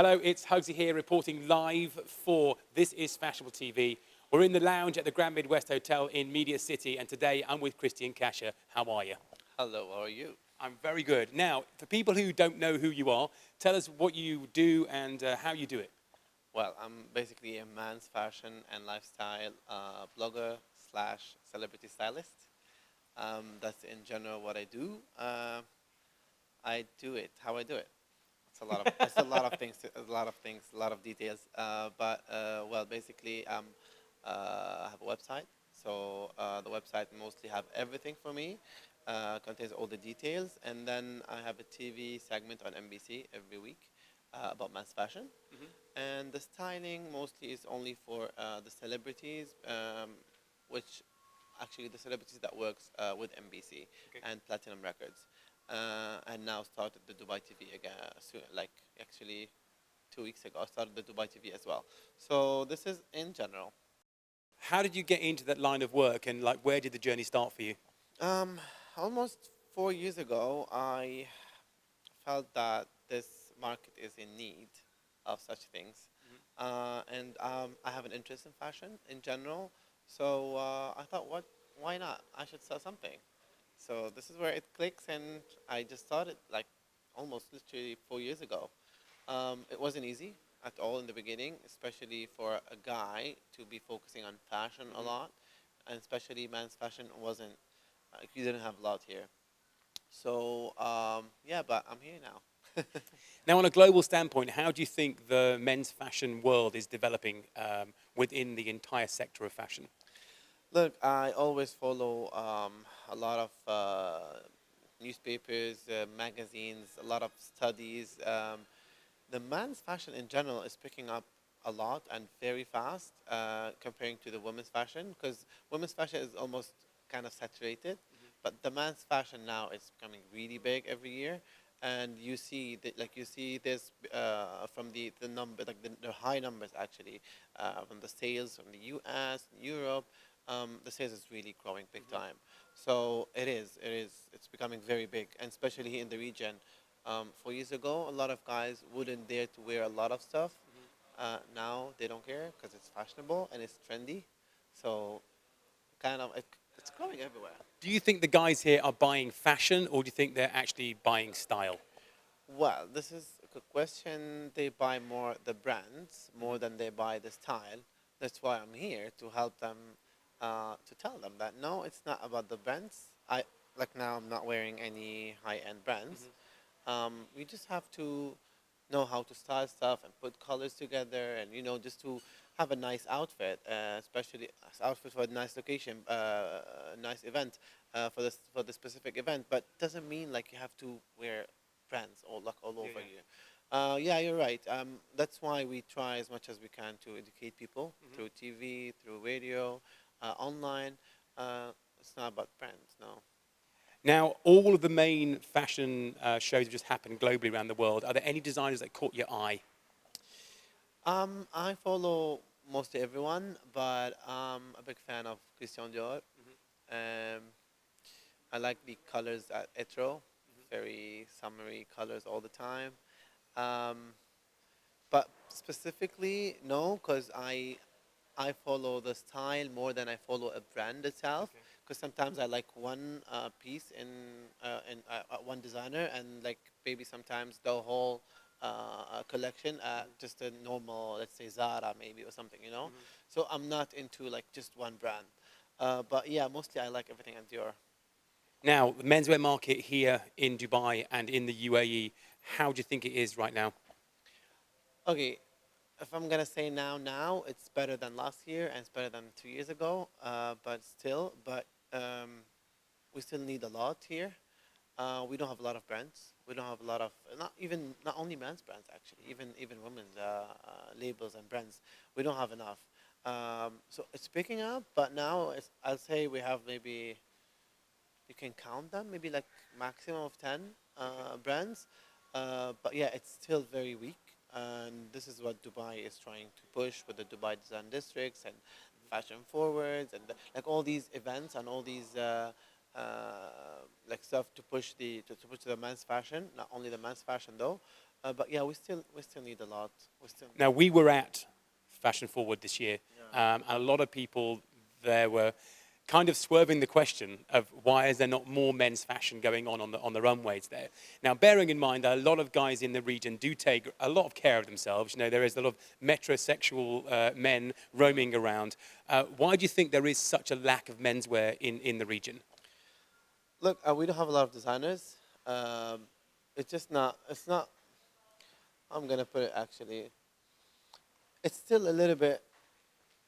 Hello, it's Hugsy here reporting live for This Is Fashionable TV. We're in the lounge at the Grand Midwest Hotel in Media City, and today I'm with Christy and Kasha. How are you? Hello, how are you? I'm very good. Now, for people who don't know who you are, tell us what you do and how you do it. Well, I'm basically a man's fashion and lifestyle blogger slash celebrity stylist. That's in general what I do. I do it how I do it. It's a lot of things, a lot of details. Well, basically, I have a website. So the website mostly have everything for me. Contains all the details, and then I have a TV segment on NBC every week about men's fashion. And the styling mostly is only for the celebrities, which actually the celebrities that works with NBC and Platinum Records, and now started the Dubai TV again. Like actually 2 weeks ago, I started the Dubai TV as well. So this is in general. How did you get into that line of work, and like where did the journey start for you? Almost 4 years ago, I felt that this market is in need of such things. And I have an interest in fashion in general. So I thought, why not? I should sell something. So this is where it clicks, and I just started like almost literally 4 years ago. It wasn't easy at all in the beginning, especially for a guy to be focusing on fashion a lot, and especially men's fashion wasn't. You didn't have a lot here. So yeah, but I'm here now. Now, on a global standpoint, how do you think the men's fashion world is developing within the entire sector of fashion? Look, I always follow a lot of newspapers, magazines, a lot of studies. The men's fashion in general is picking up a lot and very fast comparing to the women's fashion, because women's fashion is almost kind of saturated, but the men's fashion now is becoming really big every year. And you see that, like you see this from the number, like the high numbers actually, from the sales from the U.S., Europe. The sales is really growing big time. So it's becoming very big, and especially here in the region. 4 years ago, a lot of guys wouldn't dare to wear a lot of stuff. Now they don't care because it's fashionable and it's trendy. So it's growing everywhere. Do you think the guys here are buying fashion, or do you think they're actually buying style? Well, this is a good question. They buy more the brands more than they buy the style. That's why I'm here to help them, to tell them that no, it's not about the brands. I like now I'm not wearing any high-end brands. We just have to know how to style stuff and put colors together, and just to have a nice outfit, especially outfit for a nice location, nice event, for the specific event. But doesn't mean like you have to wear brands all over you. Yeah, you're right. That's why we try as much as we can to educate people through TV, through radio, online. It's not about brands, no. Now, all of the main fashion shows have just happened globally around the world. Are there any designers that caught your eye? I follow mostly everyone, but I'm a big fan of Christian Dior. Um, I like the colors at Etro, very summery colors all the time. Um, but specifically, no, because I follow the style more than I follow a brand itself. Because sometimes I like one piece in one designer, and like maybe sometimes the whole collection, just a normal, let's say Zara maybe or something. So I'm not into like just one brand. But yeah, mostly I like everything at Dior. Now, the menswear market here in Dubai and in the UAE, how do you think it is right now? Okay, if I'm gonna say now it's better than last year and it's better than 2 years ago. But we still need a lot here. We don't have a lot of brands. We don't have a lot of not only men's brands actually, even women's labels and brands. We don't have enough. So it's picking up, but now I'll say we have maybe you can count them, maybe like maximum of 10 brands. But yeah, it's still very weak. And this is what Dubai is trying to push with the Dubai Design Districts and Fashion Forwards and like all these events and all these like stuff to push to push the men's fashion. Not only the men's fashion though, But yeah, we still need a lot. We still need. Now, we were at Fashion Forward this year, Yeah. and a lot of people there were kind of swerving the question of why is there not more men's fashion going on the runways there. Now, bearing in mind that a lot of guys in the region do take a lot of care of themselves. You know, there is a lot of metrosexual men roaming around. Why do you think there is such a lack of menswear in the region? Look, we don't have a lot of designers. Um, it's just not. It's not. I'm gonna put it actually. It's still a little bit.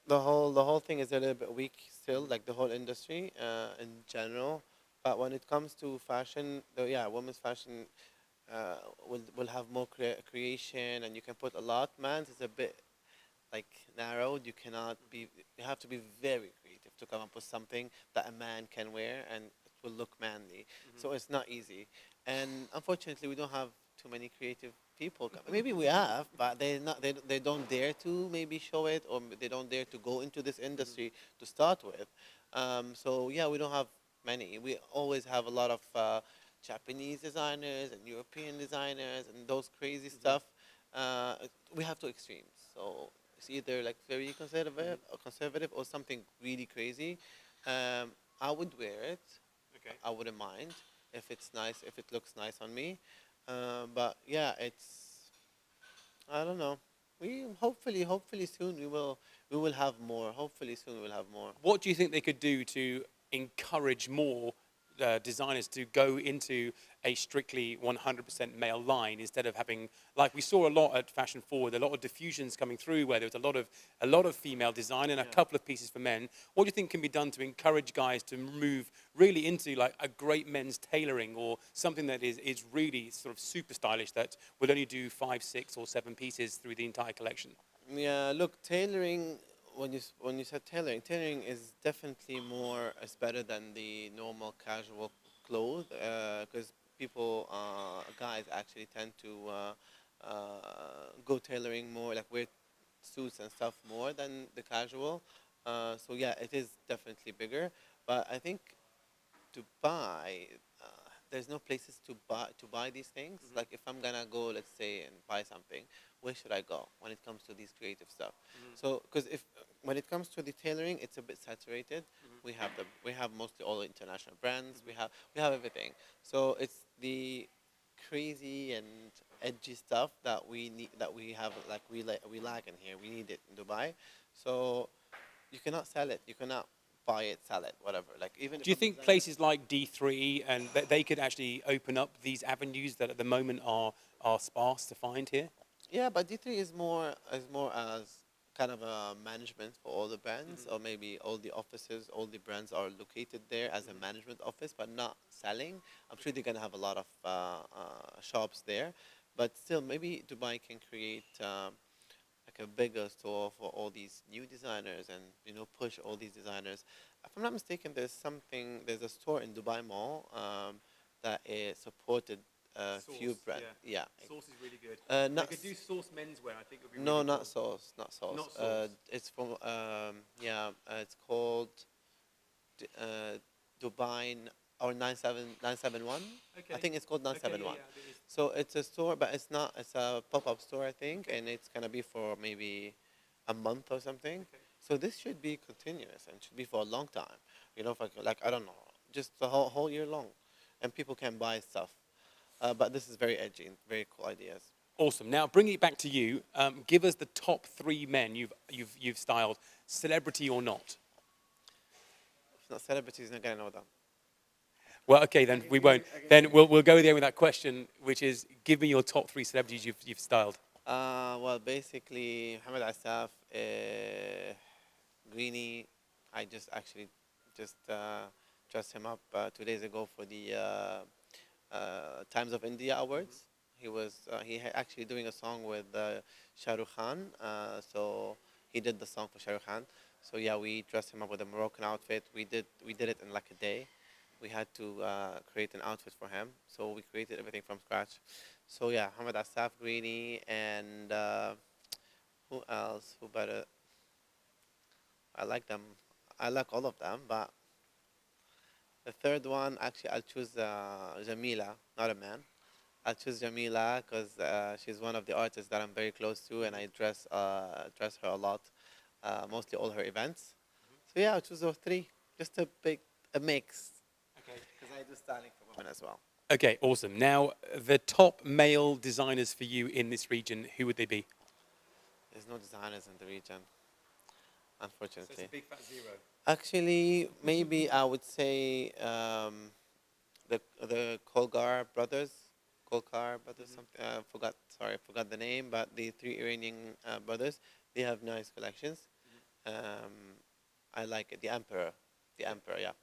The whole thing is a little bit weak still, like the whole industry in general. But when it comes to fashion, though, yeah, women's fashion will have more creation, and you can put a lot. Man's is a bit like narrowed. You cannot be. You have to be very creative to come up with something that a man can wear and it will look manly. So it's not easy, and unfortunately, we don't have too many creative people. Maybe we have, but they not. They don't dare to maybe show it, or they don't dare to go into this industry to start with. So yeah, we don't have many. We always have a lot of Japanese designers and European designers and those crazy stuff. Uh, we have two extremes. So it's either like very conservative or something really crazy. Um, I would wear it. Okay. I wouldn't mind if it's nice, if it looks nice on me. But yeah, it's I don't know. We hopefully soon we will have more. Hopefully soon we'll have more. What do you think they could do to encourage more designers to go into a strictly 100% male line instead of having, like we saw a lot at Fashion Forward, a lot of diffusions coming through where there was a lot of female design and a couple of pieces for men. What do you think can be done to encourage guys to move really into like a great men's tailoring or something that is really sort of super stylish that would only do 5, 6, or 7 pieces through the entire collection? Yeah, look, tailoring. When you said tailoring is definitely more. Is better than the normal casual clothes because people, guys, actually tend to go tailoring more, like wear suits and stuff more than the casual. So yeah, it is definitely bigger. But I think to buy, there's no places to buy these things. Like if I'm gonna go, let's say, and buy something, where should I go when it comes to these creative stuff? So because if when it comes to the tailoring, it's a bit saturated. We have mostly all the international brands. We have everything. So it's the crazy and edgy stuff that we need, that we have, like we lack in here. We need it in Dubai. So you cannot sell it. You cannot buy it, sell it, whatever. Like even if Do you I'm think designing. places like D3 and they could actually open up these avenues that at the moment are sparse to find here? Yeah, but D3 is more as kind of a management for all the brands, or maybe all the offices, all the brands are located there as a management office, but not selling. I'm sure they're gonna have a lot of shops there, but still, maybe Dubai can create like a bigger store for all these new designers, and push all these designers. If I'm not mistaken, there's a store in Dubai Mall that is supported a few brands. Yeah. Sauce is really good. They Not could do Sauce menswear. I think it would be no, really not cool. sauce, not sauce. Not sauce. It's from yeah, it's called uh, Dubai or 97971. I Okay. think it's called Okay. Yeah. 971. Yeah. It is. So it's a store, but it's not. It's a pop-up store, I think, and it's gonna be for maybe a month or something. Okay. So this should be continuous and should be for a long time. For, like I don't know, just the whole year long, and people can buy stuff. But this is very edgy and very cool ideas. Awesome. Now, bringing it back to you, give us the top 3 men you've styled, celebrity or not. If not celebrities, not gonna know them. Well, okay, then we won't. Then we'll go there with that question, which is, give me your top 3 celebrities you've styled. Well, basically, Mohamed Asaf, Greeny. I just actually just dressed him up 2 days ago for the Times of India Awards. He actually doing a song with Shah Rukh Khan. So he did the song for Shah Rukh Khan. So yeah, we dressed him up with a Moroccan outfit. We did it in like a day. We had to create an outfit for him. So we created everything from scratch. So yeah, Hamad Asaf, Greeny, and who else? Who better? I like them. I like all of them, but the third one, actually, I'll choose Jamila, not a man. I choose Jamila because she's one of the artists that I'm very close to, and I dress her a lot, mostly all her events. So yeah, I choose those three. Just a mix, Okay. because I do styling for women as well. Okay, awesome. Now, the top male designers for you in this region, who would they be? There's no designers in the region, So it's a unfortunately. big fat zero. Actually, maybe I would say the Kolgar brothers, something. Forgot. Sorry, I forgot the name. But the three Iranian brothers, they have nice collections. Um, I like it. The Emperor. Yeah,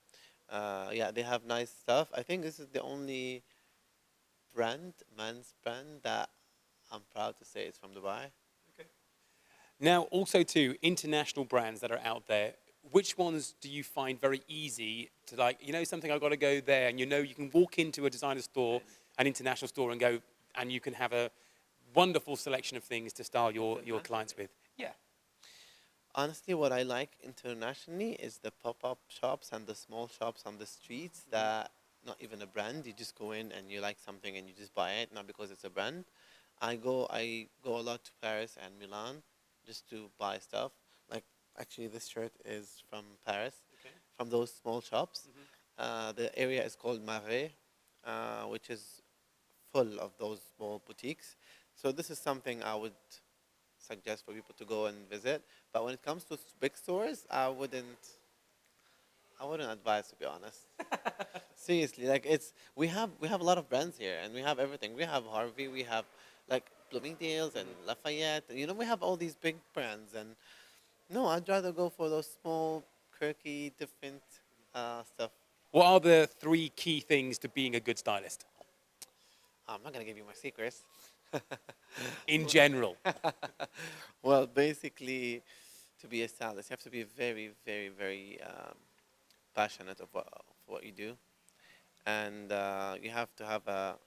yeah. They have nice stuff. I think this is the only men's brand that I'm proud to say it's from Dubai. Now, also too, international brands that are out there, which ones do you find very easy to like, something I've got to go there, and you can walk into a designer store, an international store, and go, and you can have a wonderful selection of things to style your clients with. Yeah. Honestly, what I like internationally is the pop-up shops and the small shops on the streets that not even a brand. You just go in and you like something and you just buy it, not because it's a brand. I go a lot to Paris and Milan just to buy stuff. Like actually, this shirt is from Paris, Okay. from those small shops. The area is called Marais, which is full of those small boutiques. So this is something I would suggest for people to go and visit. But when it comes to big stores, I wouldn't advise, to be honest. Seriously, like we have a lot of brands here, and we have everything. We have Harvey, we have like Bloomingdale's and Lafayette. We have all these big brands, and no, I'd rather go for those small, quirky, different stuff. What are the three key things to being a good stylist I'm not gonna give you my secrets. in general? Well, basically, to be a stylist, you have to be very, very, very passionate of what you do, and you have to have a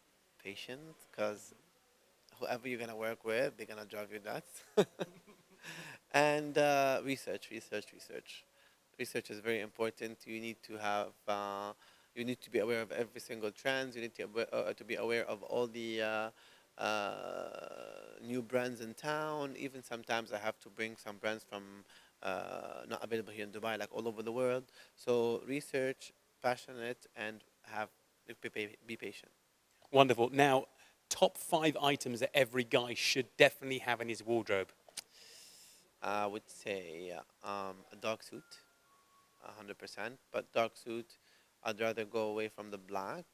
patience because whoever you're gonna work with, they're gonna drive you nuts. And research. Research is very important. You need to be aware of every single trend. You need to be aware of all the new brands in town. Even sometimes I have to bring some brands from not available here in Dubai, like all over the world. So research, passionate, and be patient. Wonderful. Now, top 5 items that every guy should definitely have in his wardrobe. I would say a dark suit, 100%. But dark suit, I'd rather go away from the black.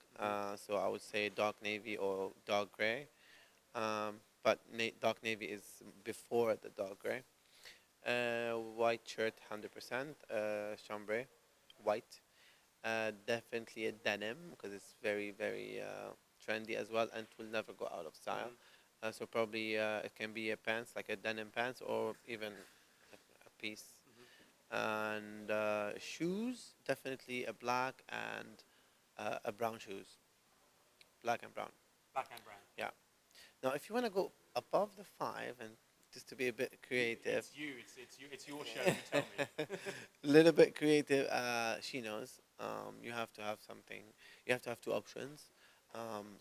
So I would say dark navy or dark gray. But dark navy is before the dark gray. White shirt, 100%. Chambray, white. Definitely a denim because it's very, very trendy as well, and it will never go out of style. So probably it can be a pants, like a denim pants, or even a piece. And shoes, definitely a black and a brown shoes. Black and brown. Black and brown. Yeah. Now, if you want to go above the five and just to be a bit creative, It's your show. You tell me. a little bit creative, chinos. You have to have something. You have to have two options.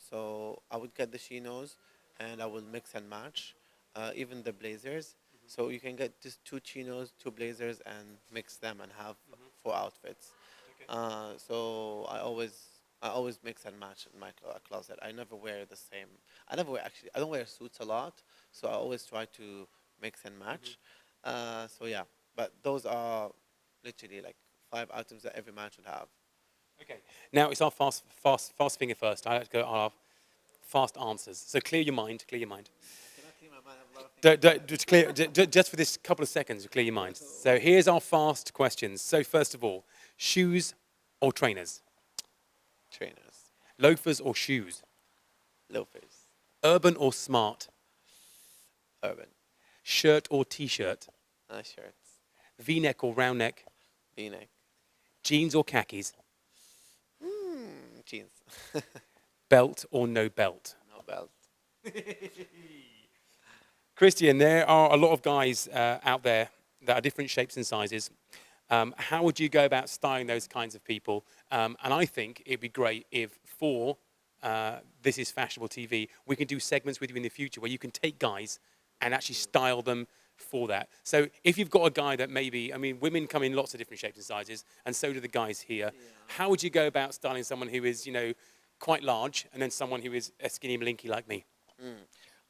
So I would get the chinos, and I will mix and match. Even the blazers. So you can get just two chinos, two blazers, and mix them and have four outfits. So I always mix and match in my closet. I never wear the same. I don't wear suits a lot, so I always try to mix and match. So yeah, but those are literally like 5 items that every man should have. Okay. Now it's our fast finger first. I like to go on our fast answers. So clear your mind. Clear your mind. I cannot clean my mind. I have a lot of things. Just clear. Just for this couple of seconds, clear your mind. So here's our fast questions. So first of all, shoes or trainers, Trainers, loafers or shoes, loafers, urban or smart, urban, shirt or t-shirt, shirts, V-neck or round neck, V-neck, jeans or khakis, jeans, belt or no belt. no belt. Christian, there are a lot of guys out there that are different shapes and sizes. How would you go about styling those kinds of people? And I think it'd be great if for This Is Fashionable TV, we can do segments with you in the future where you can take guys and actually style them for that. So if you've got a guy that maybe, I mean, women come in lots of different shapes and sizes, and so do the guys here. Yeah. How would you go about styling someone who is, quite large, and then someone who is a skinny blinky like me?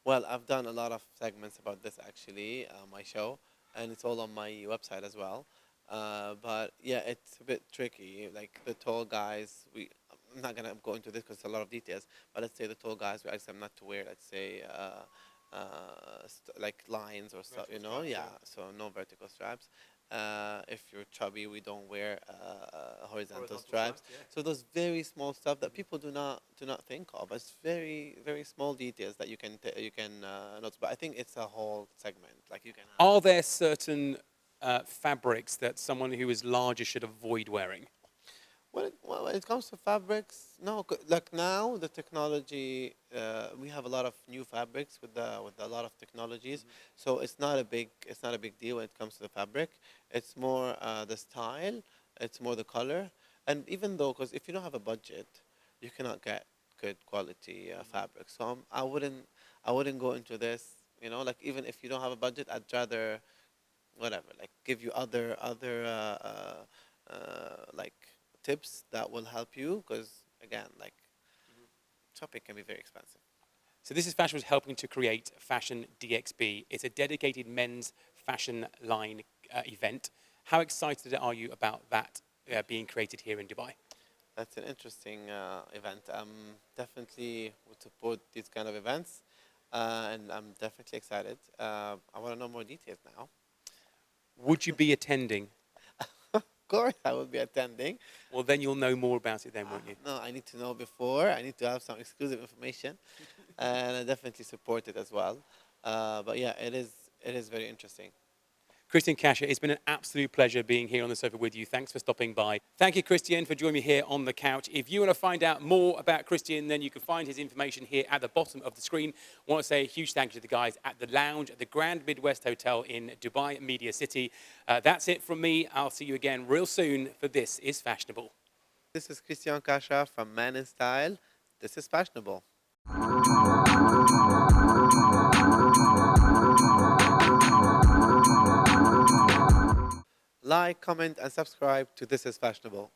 Well, I've done a lot of segments about this actually, my show, and it's all on my website as well. But yeah, it's a bit tricky. Like the tall guys, I'm not gonna go into this because it's a lot of details. But let's say the tall guys, we ask them not to wear, let's say, like lines or stuff, Straps, yeah. So no vertical straps. If you're chubby, we don't wear horizontal straps. Yeah. So those very small stuff that people do not think of. It's very small details that you can notice. But I think it's a whole segment. Like you can. Are there certain fabrics that someone who is larger should avoid wearing? When it comes to fabrics, no. Like now, the technology, we have a lot of new fabrics with a lot of technologies. So it's not a big deal when it comes to the fabric. It's more the style. It's more the color. And even though, because if you don't have a budget, you cannot get good quality fabric. So I wouldn't go into this. Like even if you don't have a budget, I'd rather whatever, like give you other like tips that will help you, because again, like shopping can be very expensive. So This Is Fashion was helping to create Fashion DXB. It's a dedicated men's fashion line event. How excited are you about that being created here in Dubai? That's an interesting event. Definitely would support these kind of events, and I'm definitely excited. I want to know more details now. Would you be attending? Of course, I will be attending. Well, then you'll know more about it then, won't you? No, I need to know before. I need to have some exclusive information, and I definitely support it as well. But yeah, it is very interesting. Christian, Kasha, it's been an absolute pleasure being here on the sofa with you. Thanks for stopping by. Thank you, Christian, for joining me here on the couch. If you want to find out more about Christian, then you can find his information here at the bottom of the screen. I want to say a huge thank you to the guys at the lounge at the Grand Midwest Hotel in Dubai Media City. That's it from me. I'll see you again real soon for This Is Fashionable. This is Christian Kasha from Man in Style. This is Fashionable. Like, comment, and subscribe to This Is Fashionable.